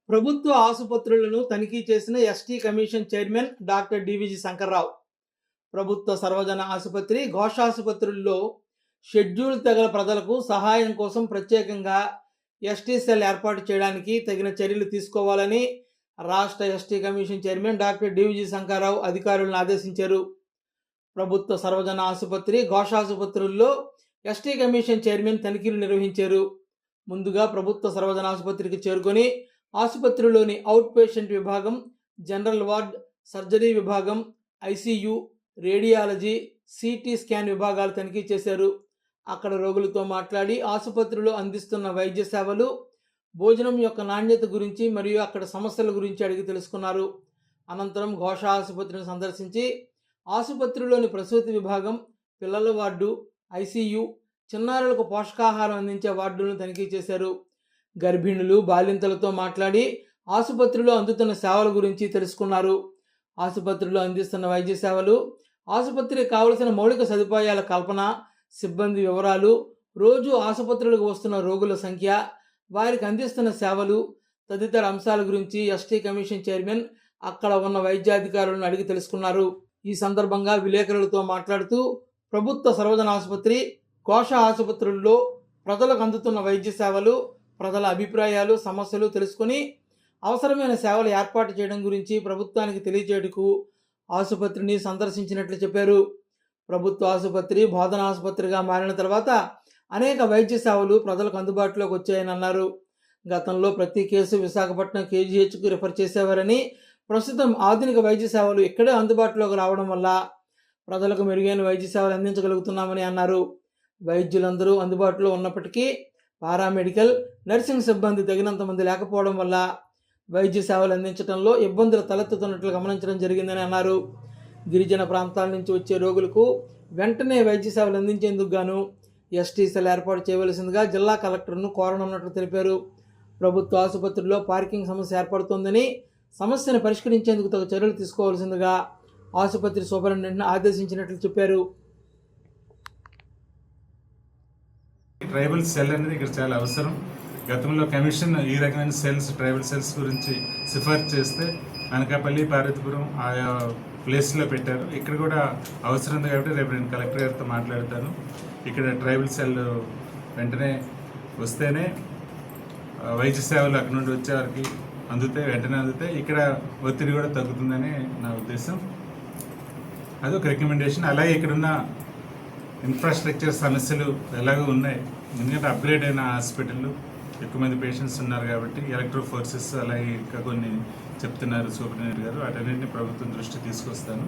ప్రభుత్వ ఆసుపత్రులను తనిఖీ చేసిన ST commission chairman doctor డివిజి Shankarrao ప్రభుత్వ సర్వజన ఆసుపత్రి ఘోషాసుపత్రుల్లో షెడ్యూల్ తెగల ప్రజలకు సహాయం కోసం ప్రత్యేకంగా ఎస్టీ సెల్ ఏర్పాటు చేయడానికి తగిన చర్యలు తీసుకోవాలని రాష్ట్ర ST commission chairman doctor డివిజి Shankarrao అధికారులను ఆదేశించారు. ప్రభుత్వ సర్వజన ఆసుపత్రి ఘోషాసుపత్రుల్లో ఎస్టీ కమిషన్ చైర్మన్ తనిఖీలు నిర్వహించారు. ముందుగా ప్రభుత్వ సర్వజన ఆసుపత్రికి చేరుకొని ఆసుపత్రిలోని అవుట్ పేషెంట్ విభాగం, జనరల్ వార్డ్, సర్జరీ విభాగం, ఐసీయూ, రేడియాలజీ, సిటీ స్కాన్ విభాగాలు తనిఖీ చేశారు. అక్కడ రోగులతో మాట్లాడి ఆసుపత్రిలో అందిస్తున్న వైద్య సేవలు, భోజనం యొక్క నాణ్యత గురించి మరియు అక్కడ సమస్యల గురించి అడిగి తెలుసుకున్నారు. అనంతరం ఘోష ఆసుపత్రిని సందర్శించి ఆసుపత్రిలోని ప్రసూతి విభాగం, పిల్లల వార్డు, ఐసీయూ, చిన్నారులకు పోషకాహారం అందించే వార్డులను తనిఖీ చేశారు. గర్భిణులు, బాలింతలతో మాట్లాడి ఆసుపత్రిలో అందుతున్న సేవల గురించి తెలుసుకున్నారు. ఆసుపత్రిలో అందిస్తున్న వైద్య సేవలు, ఆసుపత్రికి కావలసిన మౌలిక సదుపాయాల కల్పన, సిబ్బంది వివరాలు, రోజు ఆసుపత్రులకు వస్తున్న రోగుల సంఖ్య, వారికి అందిస్తున్న సేవలు తదితర అంశాల గురించి ఎస్టీ కమిషన్ చైర్మన్ అక్కడ ఉన్న వైద్యాధికారులను అడిగి తెలుసుకున్నారు. ఈ సందర్భంగా విలేకరులతో మాట్లాడుతూ ప్రభుత్వ సర్వజన ఆసుపత్రి, ఘోష ఆసుపత్రుల్లో ప్రజలకు అందుతున్న వైద్య సేవలు, ప్రజల అభిప్రాయాలు, సమస్యలు తెలుసుకుని అవసరమైన సేవలు ఏర్పాటు చేయడం గురించి ప్రభుత్వానికి తెలియజేయటకు ఆసుపత్రిని సందర్శించినట్లు చెప్పారు. ప్రభుత్వ ఆసుపత్రి బోధన ఆసుపత్రిగా మారిన తర్వాత అనేక వైద్య సేవలు ప్రజలకు అందుబాటులోకి వచ్చాయని అన్నారు. గతంలో ప్రతి కేసు విశాఖపట్నం కేజీహెచ్కు రిఫర్ చేసేవారని, ప్రస్తుతం ఆధునిక వైద్య సేవలు ఇక్కడే అందుబాటులోకి రావడం వల్ల ప్రజలకు మెరుగైన వైద్య సేవలు అందించగలుగుతున్నామని అన్నారు. వైద్యులందరూ అందుబాటులో ఉన్నప్పటికీ పారామెడికల్, నర్సింగ్ సిబ్బంది తగినంత మంది లేకపోవడం వల్ల వైద్య సేవలు అందించడంలో ఇబ్బందులు తలెత్తుతున్నట్లు గమనించడం జరిగిందని అన్నారు. గిరిజన ప్రాంతాల నుంచి వచ్చే రోగులకు వెంటనే వైద్య సేవలు అందించేందుకు గాను ఎస్టీ సెల్ ఏర్పాటు చేయవలసిందిగా జిల్లా కలెక్టర్ను కోరనున్నట్లు తెలిపారు. ప్రభుత్వ ఆసుపత్రిలో పార్కింగ్ సమస్య ఏర్పడుతోందని, సమస్యను పరిష్కరించేందుకు తగు చర్యలు తీసుకోవాల్సిందిగా ఆసుపత్రి సూపరింటెండెంట్ను ఆదేశించినట్లు చెప్పారు. ట్రైబల్ సెల్ అనేది ఇక్కడ చాలా అవసరం. గతంలో కమిషన్ ఈ రకమైన సెల్స్, ట్రైబల్ సెల్స్ గురించి సిఫార్సు చేస్తే అనకాపల్లి, పార్వతీపురం ఆయా ప్లేస్లో పెట్టారు. ఇక్కడ కూడా అవసరం ఉంది కాబట్టి రేపు నేను కలెక్టర్ గారితో మాట్లాడతాను. ఇక్కడ ట్రైబల్ సెల్ వెంటనే వస్తేనే వైద్య సేవలు అక్కడ నుండి వచ్చేవారికి వెంటనే అందుతాయి. ఇక్కడ ఒత్తిడి కూడా తగ్గుతుందని నా ఉద్దేశం. అదొక రికమెండేషన్. అలాగే ఇక్కడున్న ఇన్ఫ్రాస్ట్రక్చర్ సమస్యలు ఎలాగో ఉన్నాయి. ఎందుకంటే అప్గ్రేడ్ అయిన హాస్పిటళ్ళు, ఎక్కువ మంది పేషెంట్స్ ఉన్నారు కాబట్టి ఎలక్ట్రో ఫోర్సెస్ అలాగే ఇంకా కొన్ని చెప్తున్నారు సూపరింటెండెంట్ గారు. వాటన్నింటినీ ప్రభుత్వం దృష్టి తీసుకొస్తాను.